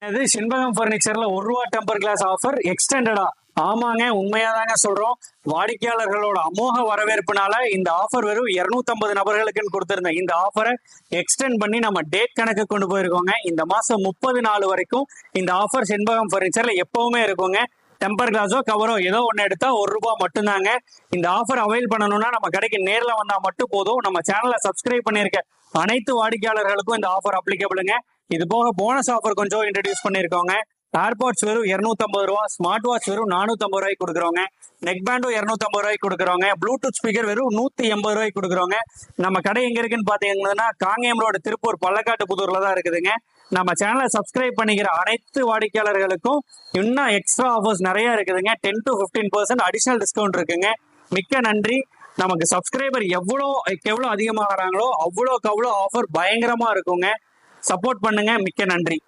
இது செண்பகம் பர்னிச்சர்ல ₹1 temper glass offer எக்ஸ்டெண்டடா. ஆமாங்க, உண்மையாதாங்க சொல்றோம். வாடிக்கையாளர்களோட அமோக வரவேற்புனால இந்த ஆஃபர் வெறும் 250 நபர்களுக்குன்னு கொடுத்திருந்தேன். இந்த ஆஃபரை எக்ஸ்டெண்ட் பண்ணி நம்ம டேட் கணக்கு கொண்டு போயிருக்கோங்க. இந்த மாசம் 30 நாள் வரைக்கும் இந்த ஆஃபர் செண்பகம் பர்னிச்சர்ல எப்பவுமே இருக்குங்க. டெம்பர் கிளாஸோ கவரோ ஏதோ ஒன்று எடுத்தா ₹1 மட்டும்தாங்க. இந்த ஆஃபர் அவைல் பண்ணணும்னா நம்ம கடைக்கு நேர்ல வந்தா மட்டும் போதும். நம்ம சேனலை சப்ஸ்கிரைப் பண்ணிருக்க அனைத்து வாடிக்கையாளர்களுக்கும் இந்த ஆஃபர் அப்ளிகபிளுங்க. இது போக போனஸ் ஆஃபர் கொஞ்சம் இன்ட்ரடியூஸ் பண்ணிருக்கோங்க. ஏர்பாட்ஸ் வெறும் ₹250, ஸ்மார்ட் வாட்ச் வெறும் ₹450 கொடுக்குறோங்க. நெக் பேண்டும் ₹250 கொடுக்குறோங்க. ப்ளூடூத் ஸ்பீக்கர் வெறும் ₹180 கொடுக்குறோங்க. நம்ம கடை எங்க இருக்குன்னு பாத்தீங்கன்னா காங்கேயம் ரோடு, திருப்பூர், பள்ளக்காட்டு புதூர்ல தான் இருக்குதுங்க. நம்ம சேனலை சப்ஸ்கிரைப் பண்ணிக்கிற அனைத்து வாடிக்கையாளர்களுக்கும் இன்னும் எக்ஸ்ட்ரா ஆஃபர்ஸ் நிறைய இருக்குதுங்க. 10 to 15% அடிஷனல் டிஸ்கவுண்ட் இருக்குங்க. மிக்க நன்றி. நமக்கு சப்ஸ்கிரைபர் எவ்வளோ அதிகமாகறாங்களோ அவ்வளோக்கு அவ்வளோ ஆஃபர் பயங்கரமா இருக்குங்க. சப்போர்ட் பண்ணுங்க. மிக்க நன்றி.